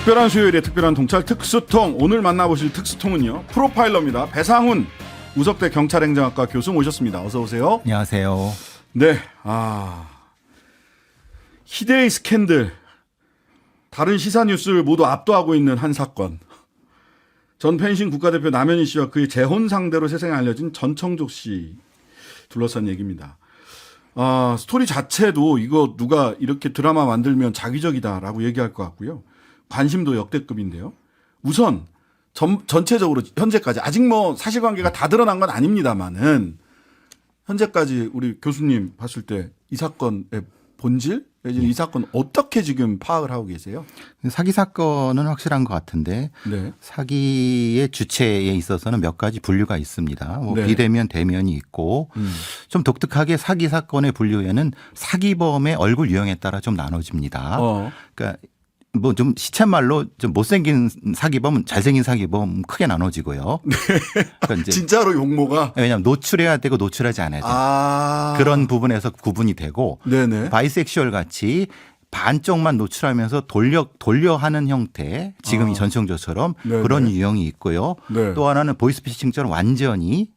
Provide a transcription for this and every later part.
특별한 수요일에 특별한 동찰 특수통. 오늘 만나보실 특수통은요, 프로파일러입니다. 배상훈 우석대 경찰행정학과 교수 모셨습니다. 어서 오세요. 안녕하세요. 네, 희대의 스캔들, 다른 시사 뉴스를 모두 압도하고 있는 한 사건. 전 펜싱 국가대표 남현희 씨와 그의 재혼 상대로 세상에 알려진 전청조 씨 둘러싼 얘기입니다. 스토리 자체도 이거 누가 이렇게 드라마 만들면 자기적이다라고 얘기할 것 같고요. 관심도 역대급인데요. 우선 전체적으로 현재까지 아직 뭐 사실관계가 다 드러난 건 아닙니다만은 현재까지 우리 교수님 봤을 때 이 사건의 본질, 이 사건 어떻게 지금 파악을 하고 계세요? 사기 사건은 확실한 것 같은데 네. 사기의 주체에 있어서는 몇 가지 분류가 있습니다. 네. 비대면, 대면이 있고 좀 독특하게 사기 사건의 분류에는 사기범의 얼굴 유형에 따라 좀 나눠집니다. 그러니까 뭐 좀 시쳇말로 좀 못생긴 사기범은 잘생긴 사기범 크게 나눠지고요. 네. 그러니까 이제 진짜로 용모가 왜냐하면 노출해야 되고 노출하지 않아야 돼요. 그런 부분에서 구분이 되고 네네. 바이섹슈얼 같이 반쪽만 노출하면서 돌려 하는 형태, 지금 이 전청조처럼 네네. 그런 유형이 있고요. 네. 또 하나는 보이스피싱처럼 완전히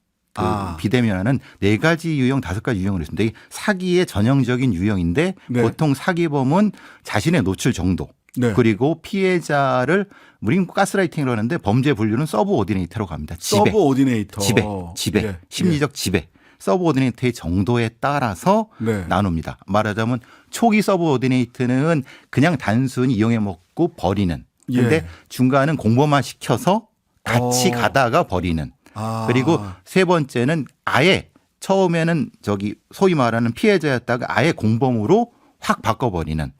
비대면하는 4가지 유형, 5가지 유형을 했습니다. 이게 사기의 전형적인 유형인데 네. 보통 사기범은 자신의 노출 정도 네. 그리고 피해자를 우리는 가스라이팅이라고 하는데 범죄 분류는 서브오디네이터로 갑니다. 지배. 서브오디네이터. 지배. 예. 심리적 지배. 서브오디네이터의 정도에 따라서 네. 나눕니다. 말하자면 초기 서브오디네이터는 그냥 단순히 이용해 먹고 버리는. 그런데 예. 중간은 공범화 시켜서 같이 가다가 버리는. 그리고 세 번째는 아예 처음에는 소위 말하는 피해자였다가 아예 공범으로 확 바꿔버리는.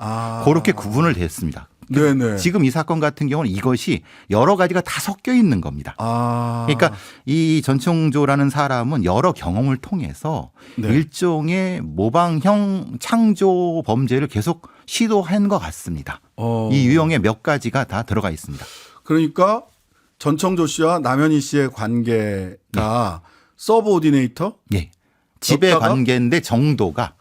그렇게 구분을 됐습니다. 네네. 지금 이 사건 같은 경우는 이것이 여러 가지가 다 섞여 있는 겁니다. 그러니까 이 전청조라는 사람은 여러 경험을 통해서 네. 일종의 모방형 창조 범죄를 계속 시도한 것 같습니다. 이 유형의 몇 가지가 다 들어가 있습니다. 그러니까 전청조 씨와 남현희 씨의 관계가 서브오디네이터 예. 지배 관계인데 정도가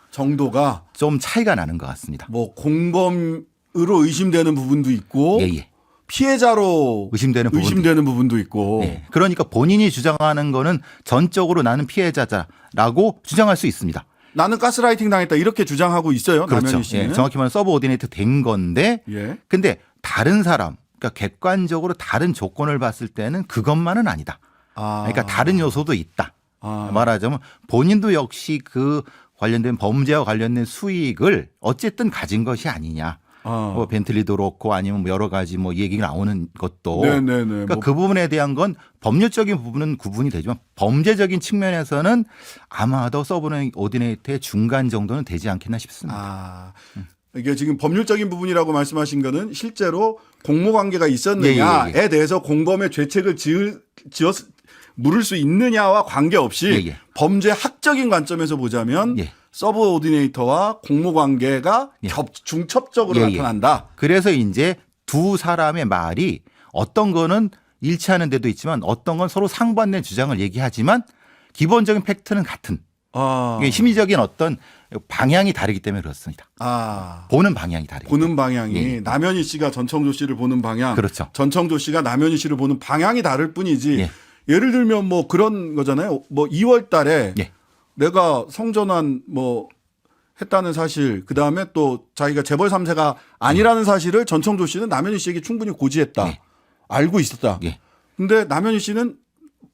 좀 차이가 나는 것 같습니다. 뭐 공범으로 의심되는 부분도 있고 예. 피해자로 의심되는 부분도 있고. 네. 그러니까 본인이 주장하는 거는 전적으로 나는 피해자라고 주장할 수 있습니다. 나는 가스라이팅 당했다 이렇게 주장하고 있어요. 그렇죠. 남현희 씨는. 예. 정확히 말하면 서브오디네이트 된 건데 예. 근데 다른 사람 그러니까 객관적으로 다른 조건을 봤을 때는 그것만은 아니다. 그러니까 다른 요소도 있다. 말하자면 본인도 역시 그 관련된 범죄와 관련된 수익을 어쨌든 가진 것이 아니냐. 뭐 벤틀리도 그렇고 아니면 여러 가지 뭐 얘기가 나오는 것도. 네네네. 그러니까 그 부분에 대한 건 법률적인 부분은 구분이 되지만 범죄적인 측면에서는 아마도 서브오디네이트의 중간 정도는 되지 않겠나 싶습니다. 이게 지금 법률적인 부분이라고 말씀하신 거는 실제로 공모 관계가 있었느냐에 대해서 공범의 죄책을 물을 수 있느냐와 관계없이 범죄 학적인 관점에서 보자면 서브오디네이터와 공모 관계가 중첩적으로 나타난다. 그래서 이제 두 사람의 말이 어떤 거는 일치하는 데도 있지만 어떤 건 서로 상반된 주장을 얘기하지만 기본적인 팩트는 같은. 이게 심리적인 어떤 방향이 다르기 때문에 그렇습니다. 보는 방향이 다르기 보는 방향이 남현희 씨가 전청조 씨를 보는 방향, 그렇죠. 전청조 씨가 남현희 씨를 보는 방향이 다를 뿐이지. 예를 들면 뭐 그런 거잖아요. 뭐 2월 달에 내가 성전환 뭐 했다는 사실, 그 다음에 또 자기가 재벌 3세가 아니라는 사실을 전청조 씨는 남현희 씨에게 충분히 고지했다. 알고 있었다. 근데 남현희 씨는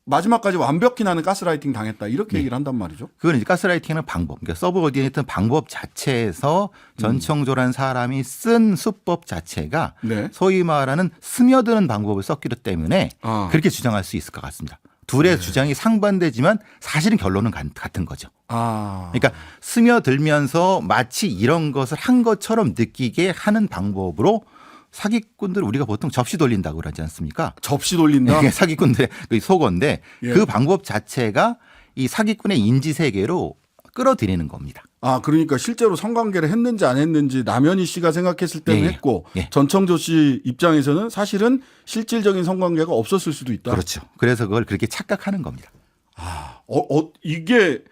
마지막까지 완벽히 나는 가스라이팅 당했다. 이렇게 얘기를 한단 말이죠. 그건 이제 가스라이팅은 방법. 그러니까 서브오디네이트 방법 자체에서 전청조라는 사람이 쓴 수법 자체가 소위 말하는 스며드는 방법을 썼기 때문에 그렇게 주장할 수 있을 것 같습니다. 둘의 주장이 상반되지만 사실은 결론은 같은 거죠. 그러니까 스며들면서 마치 이런 것을 한 것처럼 느끼게 하는 방법으로 사기꾼들 우리가 보통 접시 돌린다고 그러지 않습니까? 접시 돌린다? 이게 사기꾼들의 속어인데 그 방법 자체가 이 사기꾼의 인지 세계로 끌어들이는 겁니다. 그러니까 실제로 성관계를 했는지 안 했는지 남현희 씨가 생각했을 때는 했고 전청조 씨 입장에서는 사실은 실질적인 성관계가 없었을 수도 있다. 그렇죠. 그래서 그걸 그렇게 착각하는 겁니다. 이게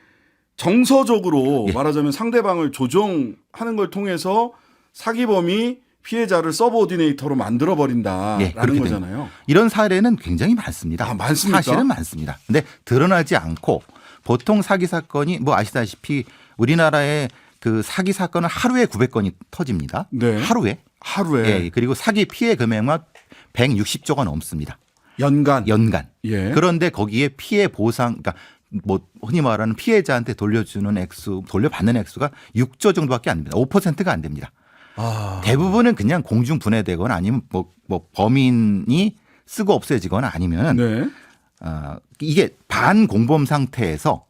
정서적으로 말하자면 상대방을 조종하는 걸 통해서 사기범이 피해자를 서브오디네이터로 만들어 버린다라는 그렇게 거잖아요. 됩니다. 이런 사례는 굉장히 많습니다. 아, 많습니까? 사실은 많습니다. 근데 드러나지 않고 보통 사기 사건이 뭐 아시다시피 우리나라의 그 사기 사건은 하루에 900건이 터집니다. 네. 하루에. 하루에. 그리고 사기 피해 금액만 160조가 넘습니다. 연간. 예. 그런데 거기에 피해 보상, 그러니까 뭐 흔히 말하는 피해자한테 돌려받는 액수가 6조 정도밖에 안 됩니다. 5%가 안 됩니다. 대부분은 그냥 공중 분해되거나 아니면 뭐 범인이 쓰고 없어지거나 아니면 네. 이게 반공범 상태에서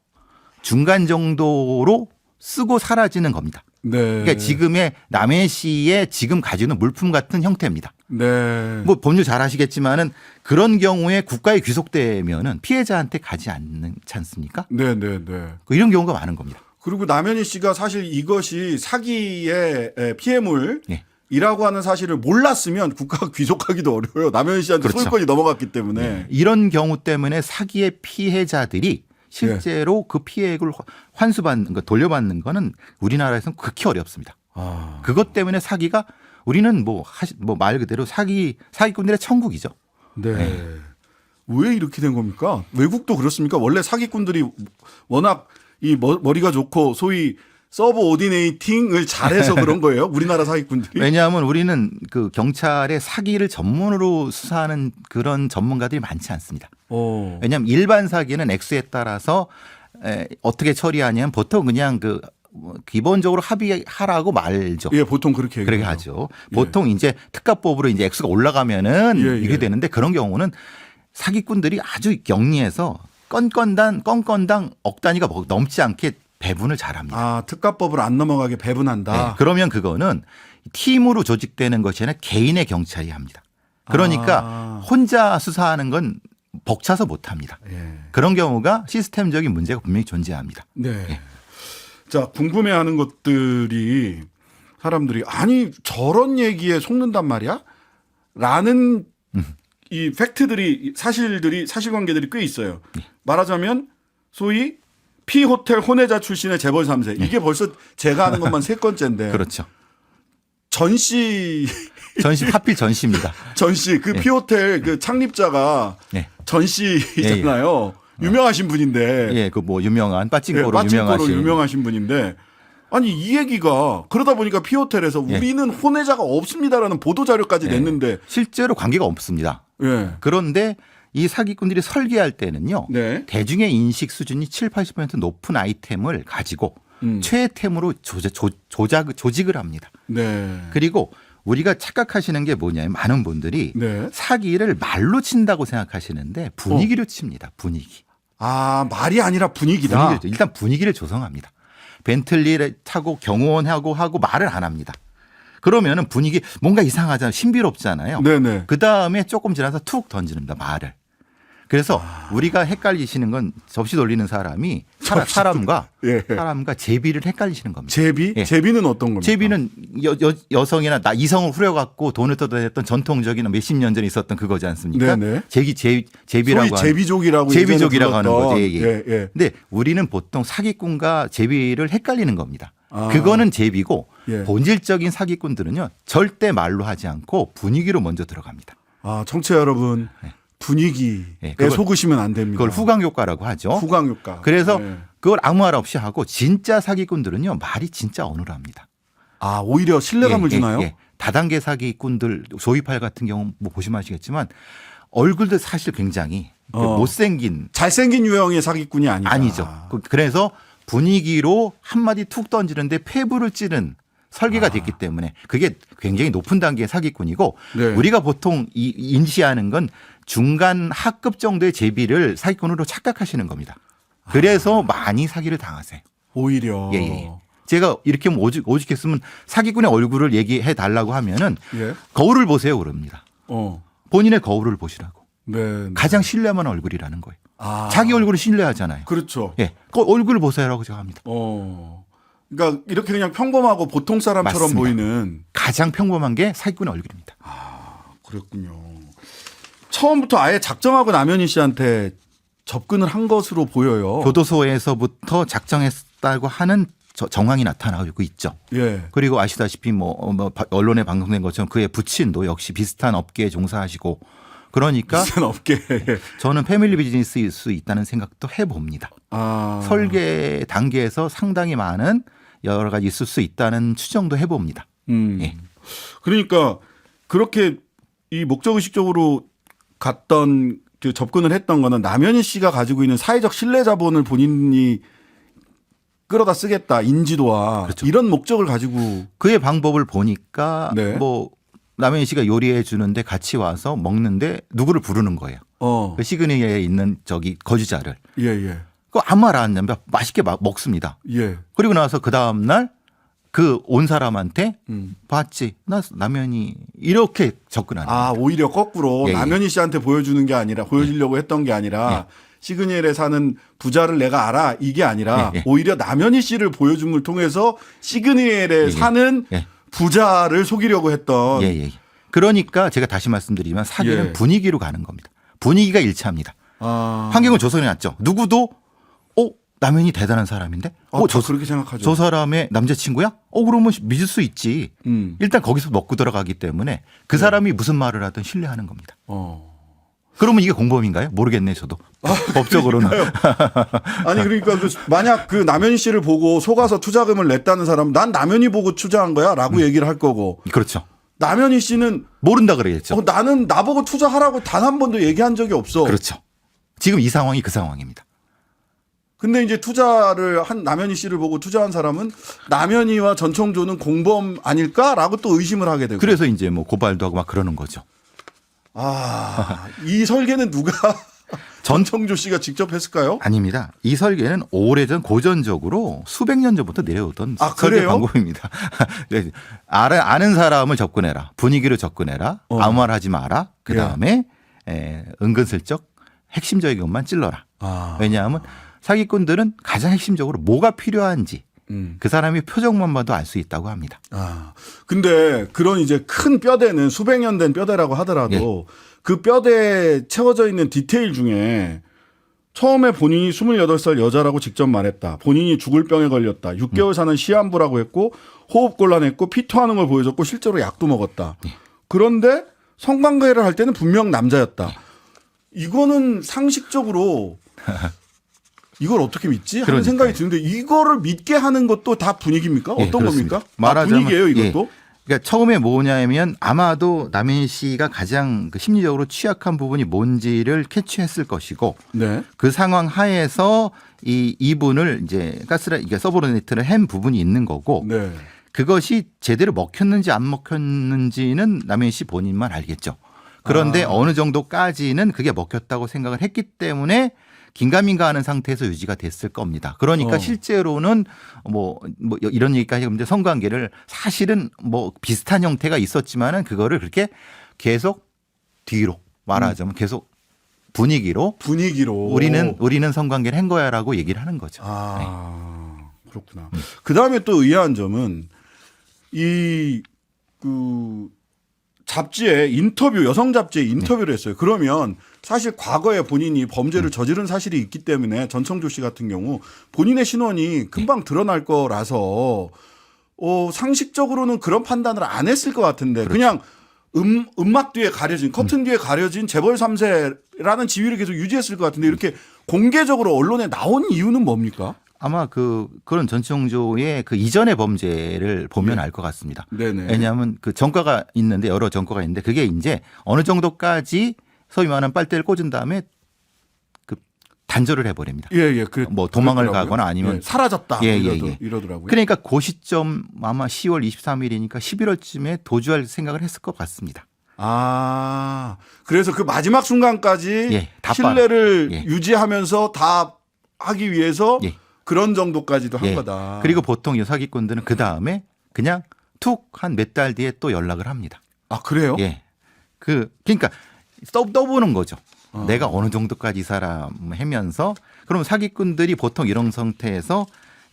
중간 정도로 쓰고 사라지는 겁니다. 네. 그러니까 지금의 남해 씨의 지금 가지는 물품 같은 형태입니다. 네. 뭐 법률 잘 아시겠지만은 그런 경우에 국가에 귀속되면은 피해자한테 가지 않지 않습니까? 네. 이런 경우가 많은 겁니다. 그리고 남현희 씨가 사실 이것이 사기의 피해물이라고 네. 하는 사실을 몰랐으면 국가가 귀속하기도 어려워요. 남현희 씨한테 그렇죠. 소유권이 넘어갔기 때문에. 네. 이런 경우 때문에 사기의 피해자들이 실제로 그 피해액을 환수받는 거, 돌려받는 거는 우리나라에서는 극히 어렵습니다. 그것 때문에 사기가 우리는 뭐 말 그대로 사기꾼들의 천국이죠. 네. 왜 이렇게 된 겁니까? 외국도 그렇습니까? 원래 사기꾼들이 워낙 이 머리가 좋고 소위 서브 오디네이팅을 잘해서 그런 거예요. 우리나라 사기꾼들이. 왜냐하면 우리는 그 경찰의 사기를 전문으로 수사하는 그런 전문가들이 많지 않습니다. 왜냐하면 일반 사기는 액수에 따라서 어떻게 처리하냐면 보통 그냥 그 기본적으로 합의하라고 말죠. 예, 보통 그렇게 하죠. 보통 이제 특가법으로 이제 액수가 올라가면은 이렇게 예. 되는데 그런 경우는 사기꾼들이 아주 영리해서 건건당 억 단위가 넘지 않게 배분을 잘합니다. 특가법을 안 넘어가게 배분한다. 네, 그러면 그거는 팀으로 조직되는 것이 아니라 개인의 경찰이 합니다. 그러니까 혼자 수사하는 건 벅차서 못합니다. 그런 경우가 시스템적인 문제가 분명히 존재합니다. 네. 자, 궁금해하는 것들이 사람들이 아니 저런 얘기에 속는단 말이야? 라는 이 팩트들이 사실관계들이 꽤 있어요. 말하자면 소위 P호텔 혼외자 출신의 재벌 3세. 이게 벌써 제가 하는 것만 세 번째인데. 그렇죠. 전씨 하필 전씨입니다. 전씨 그 P호텔 그 창립자가 전씨잖아요. 유명하신 분인데. 그 뭐 유명한 빠찡코로 유명하신 분인데. 아니 이 얘기가 그러다 보니까 P호텔에서 우리는 혼외자가 없습니다라는 보도 자료까지 냈는데 실제로 관계가 없습니다. 그런데 이 사기꾼들이 설계할 때는요. 대중의 인식 수준이 70-80% 높은 아이템을 가지고 최애템으로 조직을 합니다. 그리고 우리가 착각하시는 게 뭐냐면 많은 분들이 사기를 말로 친다고 생각하시는데 분위기로 칩니다. 분위기. 말이 아니라 분위기다. 일단 분위기를 조성합니다. 벤틀리를 타고 경호원하고 하고 말을 안 합니다. 그러면은 분위기 뭔가 이상하잖아요. 신비롭잖아요. 그 다음에 조금 지나서 툭 던집니다. 말을. 그래서 우리가 헷갈리시는 건 접시 돌리는 사람이 사람과 제비를 헷갈리시는 겁니다. 제비? 제비는 어떤 겁니까? 제비는 여성이나 이성을 후려갖고 돈을 뜯어냈던 전통적인 몇십 년 전에 있었던 그거지 않습니까? 제비라고 소위 제비족이라고 하는 거죠. 근데 우리는 보통 사기꾼과 제비를 헷갈리는 겁니다. 그거는 제비고 본질적인 사기꾼들은요 절대 말로 하지 않고 분위기로 먼저 들어갑니다. 청취자 여러분. 분위기에 속으시면 안 됩니다. 그걸 후광효과라고 하죠. 후광효과. 그래서 그걸 아무 말 없이 하고 진짜 사기꾼들은요 말이 진짜 어눌합니다. 오히려 신뢰감을 주나요? 다단계 사기꾼들 조이팔 같은 경우 뭐 보시면 아시겠지만 얼굴도 사실 굉장히 못생긴 잘생긴 유형의 사기꾼이 아니죠. 그래서 분위기로 한마디 툭 던지는데 폐부를 찌른 설계가 됐기 때문에 그게 굉장히 높은 단계의 사기꾼이고 우리가 보통 인지하는 건 중간 하급 정도의 제비를 사기꾼으로 착각하시는 겁니다. 그래서 많이 사기를 당하세요. 오히려. 제가 이렇게 오죽했으면 사기꾼의 얼굴을 얘기해 달라고 하면은 거울을 보세요 그럽니다. 본인의 거울을 보시라고. 가장 신뢰만 얼굴이라는 거예요. 자기 얼굴을 신뢰하잖아요. 그렇죠. 그 얼굴을 보세요라고 제가 합니다. 그러니까 이렇게 그냥 평범하고 보통 사람처럼 맞습니다. 보이는 가장 평범한 게 사기꾼의 얼굴입니다. 그렇군요. 처음부터 아예 작정하고 남현희 씨한테 접근을 한 것으로 보여요. 교도소에서부터 작정했다고 하는 정황이 나타나고 있죠. 예. 그리고 아시다시피 언론에 방송된 것처럼 그의 부친도 역시 비슷한 업계에 종사하시고 그러니까 비슷한 업계. 저는 패밀리 비즈니스일 수 있다는 생각도 해봅니다. 설계 단계에서 상당히 많은 여러 가지 있을 수 있다는 추정도 해봅니다. 예. 그러니까 그렇게 이 목적의식적으로 갔던 그 접근을 했던 거는 남현희 씨가 가지고 있는 사회적 신뢰 자본을 본인이 끌어다 쓰겠다 인지도와 그렇죠. 이런 목적을 가지고 그의 방법을 보니까 네. 남현희 씨가 요리해 주는데 같이 와서 먹는데 누구를 부르는 거예요. 그 시그니에 있는 거주자를. 예. 그 아무 말 안 하면 맛있게 먹습니다. 예. 그리고 나서 그 다음 날 그 온 사람한테 봤지 나 남현희 이렇게 접근하는 거예요. 오히려 거꾸로 남현희 씨한테 보여주는 게 아니라 보여주려고 했던 게 아니라 시그니엘에 사는 부자를 내가 알아 이게 아니라 오히려 남현희 씨를 보여줌을 통해서 시그니엘에 사는 부자를 속이려고 했던. 그러니까 제가 다시 말씀드리지만 사기는 분위기로 가는 겁니다. 분위기가 일치합니다. 환경을 조성해 놨죠. 누구도 남현이 대단한 사람인데? 그렇게 생각하죠. 저 사람의 남자친구야? 그러면 믿을 수 있지. 일단 거기서 먹고 들어가기 때문에 그 사람이 무슨 말을 하든 신뢰하는 겁니다. 그러면 이게 공범인가요? 모르겠네 저도. 법적으로는. 아니 그러니까 만약 그 남현희 씨를 보고 속아서 투자금을 냈다는 사람은 난 남현희 보고 투자한 거야 라고 얘기를 할 거고. 그렇죠. 남현희 씨는 모른다 그러겠죠. 나는 나보고 투자하라고 단 한 번도 얘기한 적이 없어. 그렇죠. 지금 이 상황이 그 상황입니다. 근데 이제 투자를 한 남현희 씨를 보고 투자한 사람은 남현희와 전청조는 공범 아닐까라고 또 의심을 하게 되고. 그래서 이제 고발도 하고 막 그러는 거죠. 이 설계는 누가 전청조 씨가 직접 했을까요? 아닙니다. 이 설계는 오래전 고전적으로 수백 년 전부터 내려오던 설계 방법입니다. 아는 사람을 접근해라. 분위기로 접근해라. 아무 말 하지 마라. 그다음에 은근슬쩍 핵심적인 것만 찔러라. 왜냐하면 사기꾼들은 가장 핵심적으로 뭐가 필요한지 그 사람의 표정만 봐도 알 수 있다고 합니다. 근데 그런 이제 큰 뼈대는 수백 년 된 뼈대라고 하더라도 그 뼈대에 채워져 있는 디테일 중에 처음에 본인이 28살 여자라고 직접 말했다. 본인이 죽을 병에 걸렸다. 6개월 사는 시한부라고 했고 호흡 곤란했고 피토하는 걸 보여줬고 실제로 약도 먹었다. 그런데 성관계를 할 때는 분명 남자였다. 이거는 상식적으로 이걸 어떻게 믿지? 하는 그러니까요. 생각이 드는데 이거를 믿게 하는 것도 다 분위기입니까? 어떤 그렇습니다. 겁니까? 말하자면 분위기예요, 이것도? 그러니까 처음에 뭐냐면 아마도 남현희 씨가 가장 심리적으로 취약한 부분이 뭔지를 캐치했을 것이고 그 상황 하에서 이분을 이제 이게 서브로네이트를 한 부분이 있는 거고 그것이 제대로 먹혔는지 안 먹혔는지는 남현희 씨 본인만 알겠죠. 그런데 어느 정도까지는 그게 먹혔다고 생각을 했기 때문에 긴가민가하는 상태에서 유지가 됐을 겁니다. 그러니까 실제로는 이런 얘기까지 하는데 성관계를 사실은 비슷한 형태가 있었지만은 그거를 그렇게 계속 뒤로 말하자면 계속 분위기로 우리는 성관계를 한 거야라고 얘기를 하는 거죠. 그렇구나. 그 다음에 또 의아한 점은 잡지에 여성 잡지에 인터뷰를 했어요. 그러면 사실 과거에 본인이 범죄를 저지른 사실이 있기 때문에 전청조 씨 같은 경우 본인의 신원이 금방 드러날 거라서 상식적으로는 그런 판단을 안 했을 것 같은데 그냥 음막 뒤에 가려진 커튼 뒤에 가려진 재벌 3세라는 지위를 계속 유지했을 것 같은데 이렇게 공개적으로 언론에 나온 이유는 뭡니까? 아마 그런 전청조의 그 이전의 범죄를 보면 알 것 같습니다. 왜냐하면 그 전과가 있는데 여러 전과가 있는데 그게 이제 어느 정도까지 소위 말하는 빨대를 꽂은 다음에 그 단절을 해버립니다. 도망을 가거나 아니면 사라졌다 이러더라고요. 그러니까 그 시점 아마 10월 23일이니까 11월쯤에 도주할 생각을 했을 것 같습니다. 그래서 그 마지막 순간까지 신뢰를 유지하면서 다 하기 위해서 그런 정도까지도 한 거다. 그리고 보통 이 사기꾼들은 그 다음에 그냥 툭 한 몇 달 뒤에 또 연락을 합니다. 그래요? 그러니까 떠보는 거죠. 내가 어느 정도까지 이 사람 하면서 그럼 사기꾼들이 보통 이런 상태에서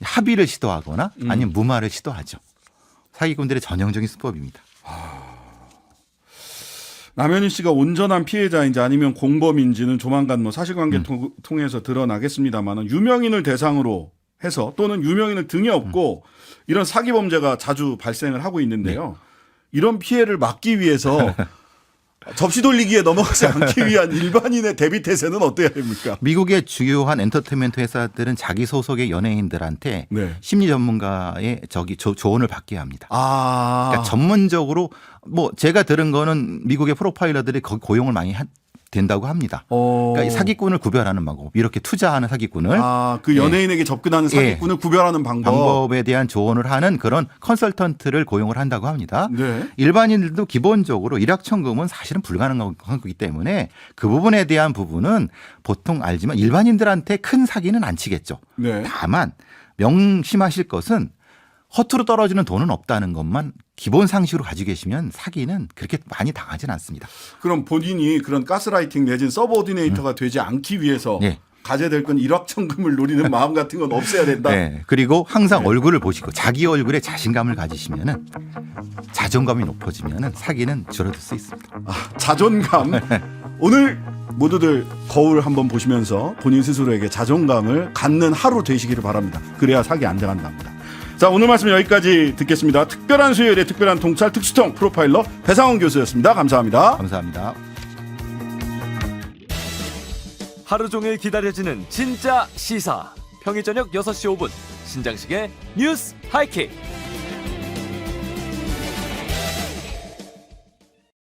합의를 시도하거나 아니면 무마를 시도하죠. 사기꾼들의 전형적인 수법입니다. 남현희 씨가 온전한 피해자인지 아니면 공범인지는 조만간 사실관계 통해서 드러나겠습니다만 유명인을 대상으로 해서 또는 유명인을 등에 업고 이런 사기 범죄가 자주 발생을 하고 있는데요. 이런 피해를 막기 위해서 접시 돌리기에 넘어가지 않기 위한 일반인의 대비 태세는 어때야 됩니까? 미국의 주요한 엔터테인먼트 회사들은 자기 소속의 연예인들한테 네. 심리 전문가의 조언을 받게 합니다. 아. 그러니까 전문적으로 뭐 제가 들은 거는 미국의 프로파일러들이 거기 고용을 많이 된다고 합니다. 그러니까 이 사기꾼을 구별하는 방법, 이렇게 투자하는 사기꾼을 그 연예인에게 접근하는 사기꾼을 구별하는 방법에 대한 조언을 하는 그런 컨설턴트를 고용을 한다고 합니다. 네. 일반인들도 기본적으로 일확천금은 사실은 불가능한 거기 때문에 그 부분에 대한 부분은 보통 알지만 일반인들한테 큰 사기는 안 치겠죠. 네. 다만 명심하실 것은 허투루 떨어지는 돈은 없다는 것만 기본 상식으로 가지고 계시면 사기는 그렇게 많이 당하지는 않습니다. 그럼 본인이 그런 가스라이팅 내진 서브오디네이터가 되지 않기 위해서 가져야 될 건 일확천금을 노리는 마음 같은 건 없애야 된다. 네. 그리고 항상 얼굴을 보시고 자기 얼굴에 자신감을 가지시면은 자존감이 높아지면은 사기는 줄어들 수 있습니다. 자존감. 오늘 모두들 거울 한번 보시면서 본인 스스로에게 자존감을 갖는 하루 되시기를 바랍니다. 그래야 사기 안 당한답니다. 자, 오늘 말씀 여기까지 듣겠습니다. 특별한 수요일에 특별한 통찰 특수통 프로파일러 배상원 교수였습니다. 감사합니다. 감사합니다. 하루 종일 기다려지는 진짜 시사. 평일 저녁 6시 5분 신장식의 뉴스 하이킥.